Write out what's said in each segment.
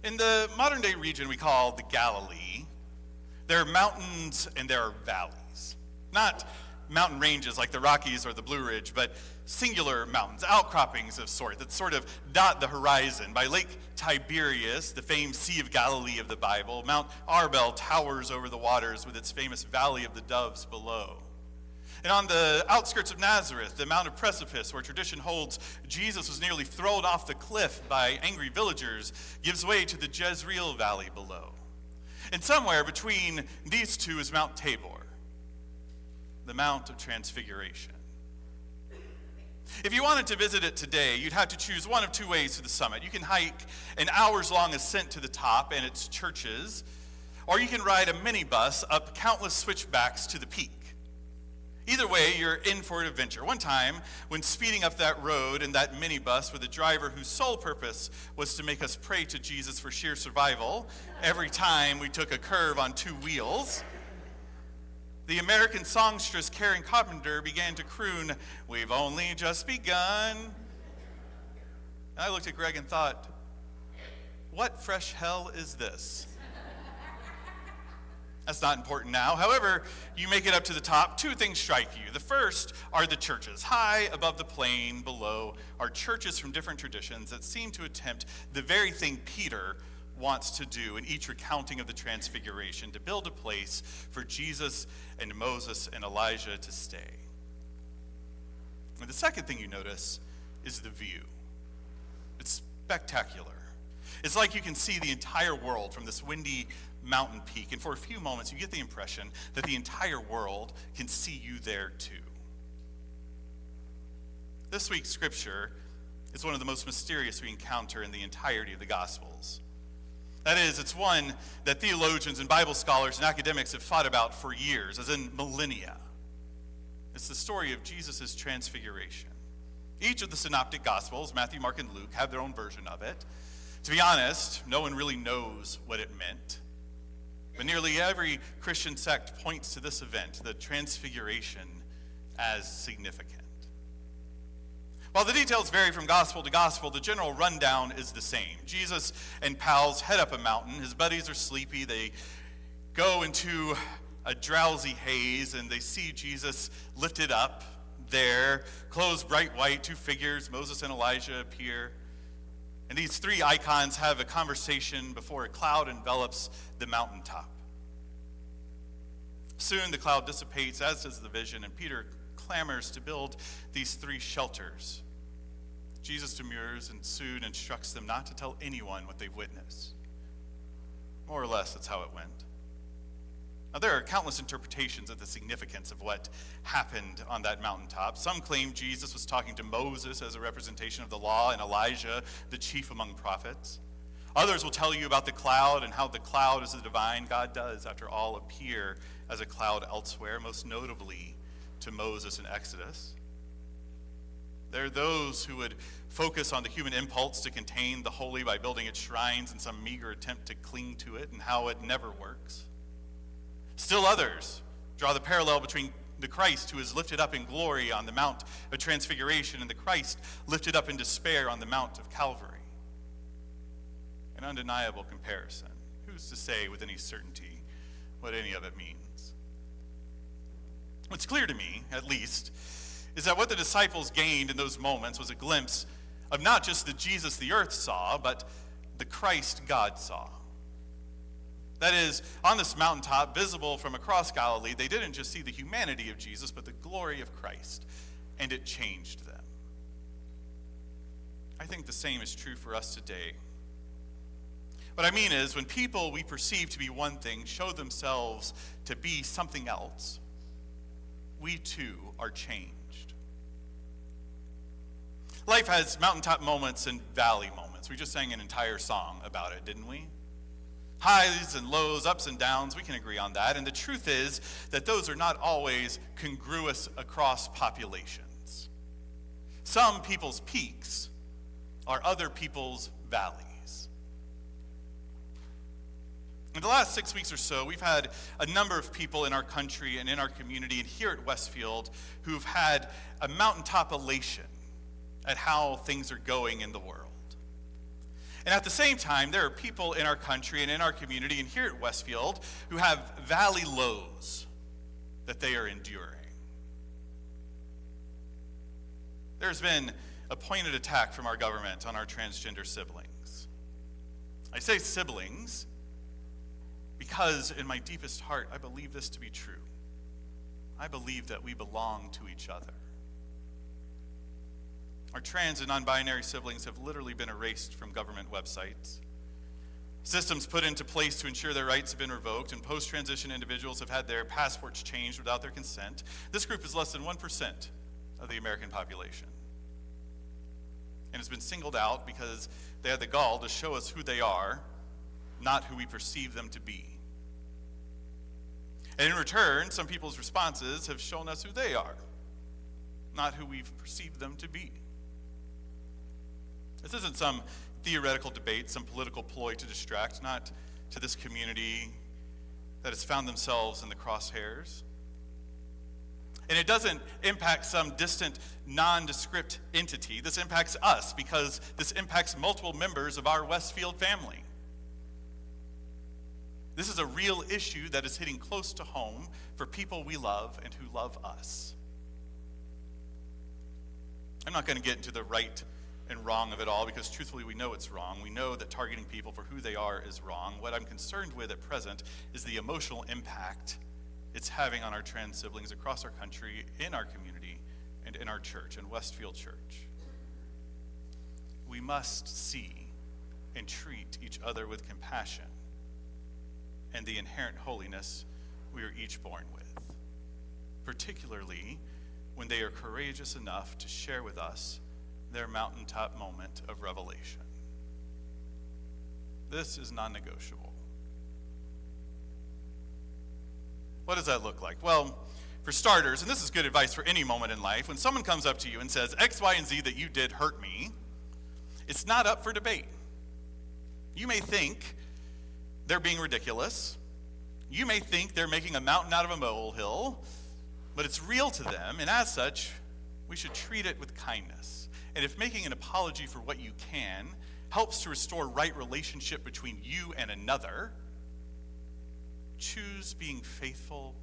In the modern day region we call the Galilee, there are mountains and there are valleys. Not mountain ranges like the Rockies or the Blue Ridge, but singular mountains, outcroppings of sort that sort of dot the horizon. By Lake Tiberias, the famed Sea of Galilee of the Bible, Mount Arbel towers over the waters with its famous Valley of the Doves below. And on the outskirts of Nazareth, the Mount of Precipice, where tradition holds Jesus was nearly thrown off the cliff by angry villagers, gives way to the Jezreel Valley below. And somewhere between these two is Mount Tabor, the Mount of Transfiguration. If you wanted to visit it today, you'd have to choose one of two ways to the summit. You can hike an hours-long ascent to the top and its churches, or you can ride a minibus up countless switchbacks to the peak. Either way, you're in for an adventure. One time, when speeding up that road in that minibus with a driver whose sole purpose was to make us pray to Jesus for sheer survival every time we took a curve on two wheels, the American songstress Karen Carpenter began to croon, "We've only just begun." And I looked at Greg and thought, what fresh hell is this? That's not important now. However, you make it up to the top, two things strike you. The first are the churches. High above the plain below are churches from different traditions that seem to attempt the very thing Peter wants to do in each recounting of the Transfiguration, to build a place for Jesus and Moses and Elijah to stay. And the second thing you notice is the view. It's spectacular. It's like you can see the entire world from this windy mountain peak, and for a few moments you get the impression that the entire world can see you there too. This week's scripture is one of the most mysterious we encounter in the entirety of the Gospels. That is, it's one that theologians and Bible scholars and academics have fought about for years, as in millennia. It's the story of Jesus' transfiguration. Each of the synoptic Gospels, Matthew, Mark, and Luke, have their own version of it. To be honest, no one really knows what it meant. But nearly every Christian sect points to this event, the Transfiguration, as significant. While the details vary from gospel to gospel, the general rundown is the same. Jesus and pals head up a mountain. His buddies are sleepy. They go into a drowsy haze, and they see Jesus lifted up there, clothes bright white, two figures, Moses and Elijah, appear. And these three icons have a conversation before a cloud envelops the mountaintop. Soon the cloud dissipates, as does the vision, and Peter clamors to build these three shelters. Jesus demurs and soon instructs them not to tell anyone what they've witnessed. More or less, that's how it went. Now, there are countless interpretations of the significance of what happened on that mountaintop. Some claim Jesus was talking to Moses as a representation of the law and Elijah, the chief among prophets. Others will tell you about the cloud and how the cloud is the divine. God does, after all, appear as a cloud elsewhere, most notably to Moses in Exodus. There are those who would focus on the human impulse to contain the holy by building its shrines in some meager attempt to cling to it, and how it never works. Still others draw the parallel between the Christ who is lifted up in glory on the Mount of Transfiguration and the Christ lifted up in despair on the Mount of Calvary. An undeniable comparison. Who's to say with any certainty what any of it means? What's clear to me, at least, is that what the disciples gained in those moments was a glimpse of not just the Jesus the earth saw, but the Christ God saw. That is, on this mountaintop, visible from across Galilee, they didn't just see the humanity of Jesus, but the glory of Christ, and it changed them. I think the same is true for us today. What I mean is, when people we perceive to be one thing show themselves to be something else, we too are changed. Life has mountaintop moments and valley moments. We just sang an entire song about it, didn't we? Highs and lows, ups and downs, we can agree on that. And the truth is that those are not always congruous across populations. Some people's peaks are other people's valleys. In the last 6 weeks or so, we've had a number of people in our country and in our community and here at Westfield who've had a mountaintop elation at how things are going in the world. And at the same time, there are people in our country and in our community and here at Westfield who have valley lows that they are enduring. There's been a pointed attack from our government on our transgender siblings. I say siblings because in my deepest heart, I believe this to be true. I believe that we belong to each other. Our trans and non-binary siblings have literally been erased from government websites. Systems put into place to ensure their rights have been revoked, and post-transition individuals have had their passports changed without their consent. This group is less than 1% of the American population. And it's been singled out because they had the gall to show us who they are, not who we perceive them to be. And in return, some people's responses have shown us who they are, not who we've perceived them to be. This isn't some theoretical debate, some political ploy to distract, not to this community that has found themselves in the crosshairs. And it doesn't impact some distant, nondescript entity. This impacts us because this impacts multiple members of our Westfield family. This is a real issue that is hitting close to home for people we love and who love us. I'm not going to get into the right and wrong of it all because truthfully we know it's wrong. We know that targeting people for who they are is wrong. What I'm concerned with at present is the emotional impact it's having on our trans siblings across our country, in our community, and in our church, in Westfield Church. We must see and treat each other with compassion and the inherent holiness we are each born with, particularly when they are courageous enough to share with us their mountaintop moment of revelation. This is non-negotiable. What does that look like? Well, for starters, and this is good advice for any moment in life, when someone comes up to you and says, X, Y, and Z that you did hurt me, it's not up for debate. You may think they're being ridiculous. You may think they're making a mountain out of a molehill, but it's real to them, and as such, we should treat it with kindness. And if making an apology for what you can helps to restore right relationship between you and another, choose being faithful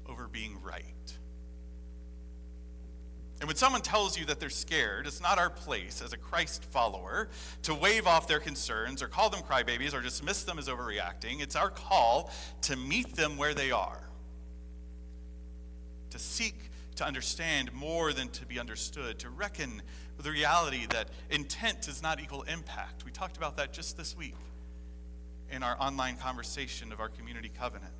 over being right. And when someone tells you that they're scared, it's not our place as a Christ follower to wave off their concerns or call them crybabies or dismiss them as overreacting. It's our call to meet them where they are, to seek to understand more than to be understood, to reckon with the reality that intent does not equal impact. We talked about that just this week in our online conversation of our community covenant.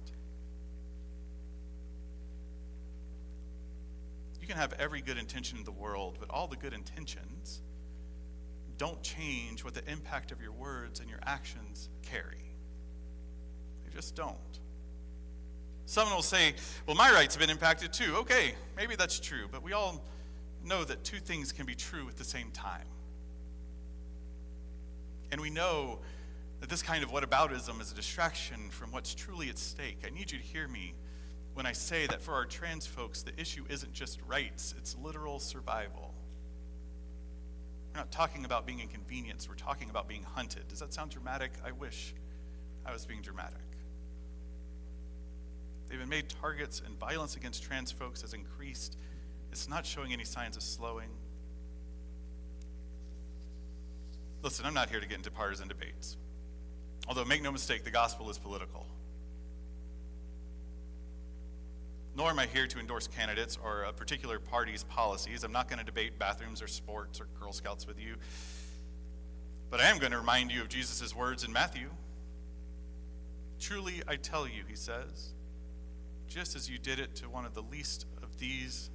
You can have every good intention in the world, but all the good intentions don't change what the impact of your words and your actions carry. They just don't. Someone will say, well, my rights have been impacted too. Okay, maybe that's true, but we all know that two things can be true at the same time. And we know that this kind of whataboutism is a distraction from what's truly at stake. I need you to hear me when I say that for our trans folks, the issue isn't just rights, it's literal survival. We're not talking about being inconvenienced, we're talking about being hunted. Does that sound dramatic? I wish I was being dramatic. They've been made targets, and violence against trans folks has increased. It's not showing any signs of slowing. Listen, I'm not here to get into partisan debates. Although, make no mistake, the gospel is political. Nor am I here to endorse candidates or a particular party's policies. I'm not going to debate bathrooms or sports or Girl Scouts with you. But I am going to remind you of Jesus' words in Matthew. Truly, I tell you, he says, just as you did it to one of the least of these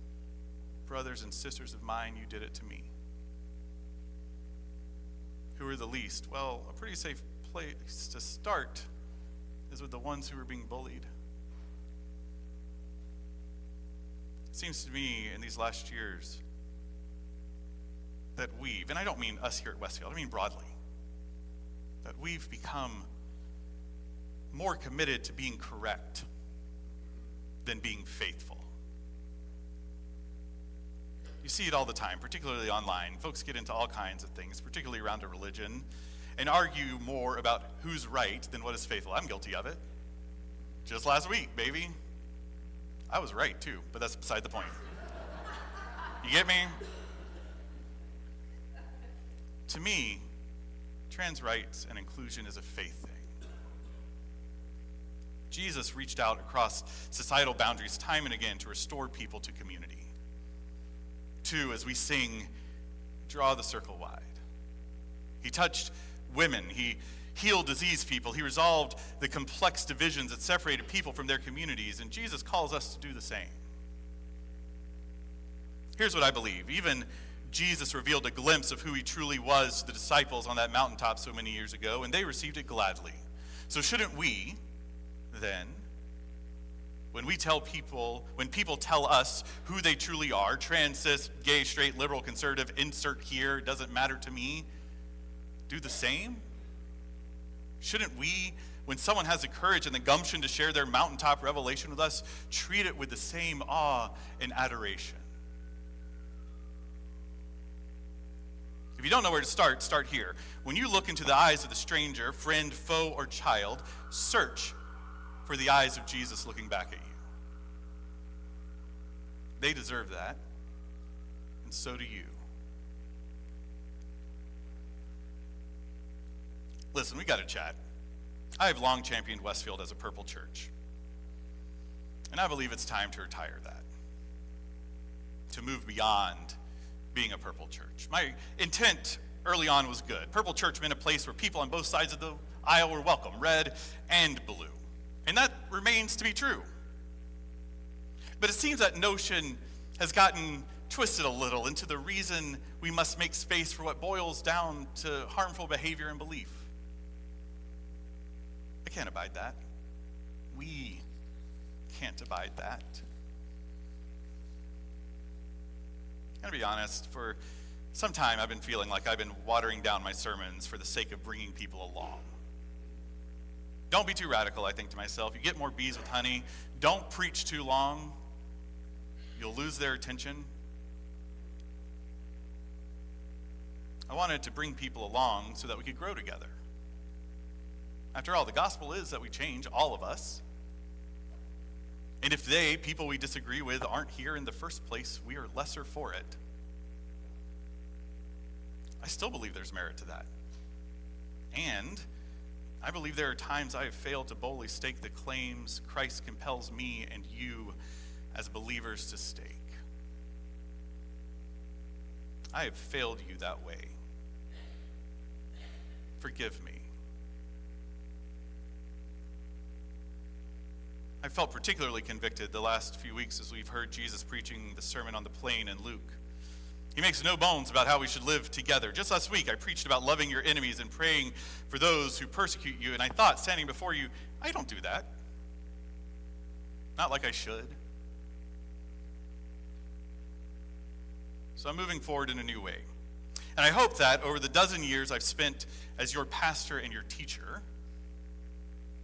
brothers and sisters of mine, you did it to me. Who are the least? Well, a pretty safe place to start is with the ones who are being bullied. It seems to me in these last years that we've, and I don't mean us here at Westfield, I mean broadly, that we've become more committed to being correct than being faithful. You see it all the time, particularly online. Folks get into all kinds of things, particularly around a religion. and argue more about who's right than what is faithful. I'm guilty of it. Just last week, baby. I was right too, but that's beside the point. You get me? To me, trans rights and inclusion is a faith thing. Jesus reached out across societal boundaries time and again to restore people to community. 2, as we sing, draw the circle wide. He touched women. He healed diseased people. He resolved the complex divisions that separated people from their communities, and Jesus calls us to do the same. Here's what I believe. Even Jesus revealed a glimpse of who he truly was to the disciples on that mountaintop so many years ago, and they received it gladly. So shouldn't we, then, when people tell us who they truly are, trans, cis, gay, straight, liberal, conservative, insert here, doesn't matter to me, do the same? Shouldn't we, when someone has the courage and the gumption to share their mountaintop revelation with us, treat it with the same awe and adoration? If you don't know where to start, start here. When you look into the eyes of the stranger, friend, foe, or child, search for the eyes of Jesus looking back at you. They deserve that, and so do you. Listen, we got to chat. I have long championed Westfield as a purple church, and I believe it's time to retire that, to move beyond being a purple church. My intent early on was good. Purple church meant a place where people on both sides of the aisle were welcome, red and blue. And that remains to be true. But it seems that notion has gotten twisted a little into the reason we must make space for what boils down to harmful behavior and belief. I can't abide that. We can't abide that. I'm going to be honest, for some time I've been feeling like I've been watering down my sermons for the sake of bringing people along. Don't be too radical, I think to myself. You get more bees with honey. Don't preach too long. You'll lose their attention. I wanted to bring people along so that we could grow together. After all, the gospel is that we change, all of us. And if people we disagree with, aren't here in the first place, we are lesser for it. I still believe there's merit to that. And I believe there are times I have failed to boldly stake the claims Christ compels me and you as believers to stake. I have failed you that way. Forgive me. I felt particularly convicted the last few weeks as we've heard Jesus preaching the Sermon on the Plain in Luke. He makes no bones about how we should live together. Just last week, I preached about loving your enemies and praying for those who persecute you, and I thought, standing before you, I don't do that. Not like I should. So I'm moving forward in a new way. And I hope that over the dozen years I've spent as your pastor and your teacher,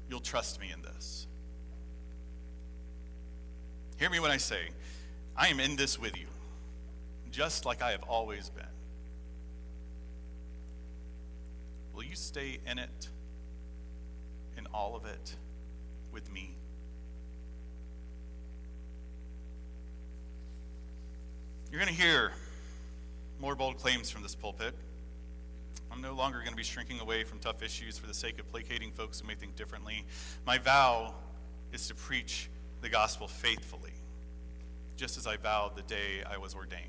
you'll trust me in this. Hear me when I say, I am in this with you, just like I have always been. Will you stay in it, in all of it, with me? You're going to hear more bold claims from this pulpit. I'm no longer going to be shrinking away from tough issues for the sake of placating folks who may think differently. My vow is to preach the gospel faithfully, just as I vowed the day I was ordained.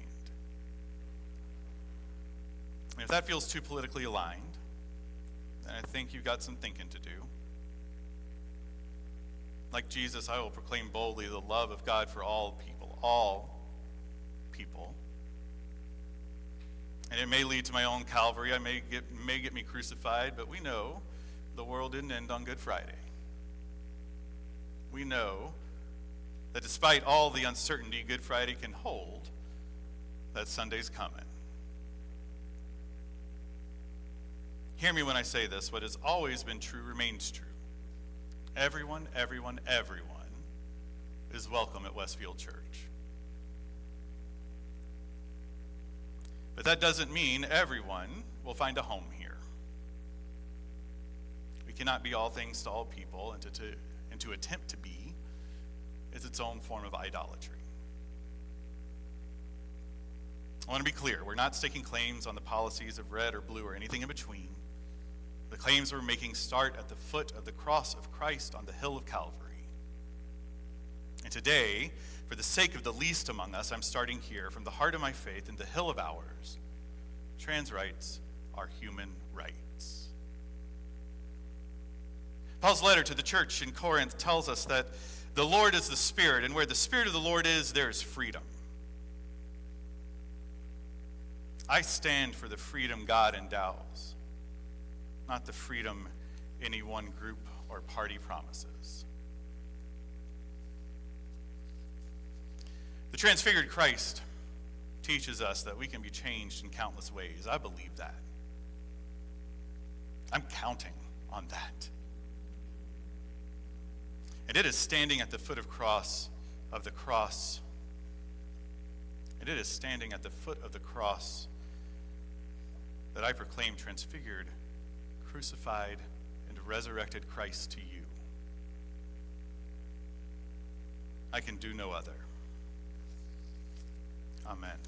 And if that feels too politically aligned, then I think you've got some thinking to do. Like Jesus, I will proclaim boldly the love of God for all people, And it may lead to my own Calvary. I may get me crucified, but we know the world didn't end on Good Friday. We know that despite all the uncertainty Good Friday can hold, that Sunday's coming. Hear me when I say this. What has always been true remains true. Everyone is welcome at Westfield Church. But that doesn't mean everyone will find a home here. cannot be all things to all people, and to attempt to be is its own form of idolatry. I want to be clear. We're not staking claims on the policies of red or blue or anything in between. The claims we're making start at the foot of the cross of Christ on the hill of Calvary. And today, for the sake of the least among us, I'm starting here from the heart of my faith in the hill of ours. Trans rights are human rights. Paul's letter to the church in Corinth tells us that the Lord is the Spirit, and where the Spirit of the Lord is, there is freedom. I stand for the freedom God endows, not the freedom any one group or party promises. The transfigured Christ teaches us that we can be changed in countless ways. I believe that. I'm counting on that. And it is standing at the foot of the cross. And it is standing at the foot of the cross that I proclaim transfigured, crucified, and resurrected Christ to you. I can do no other. Amen.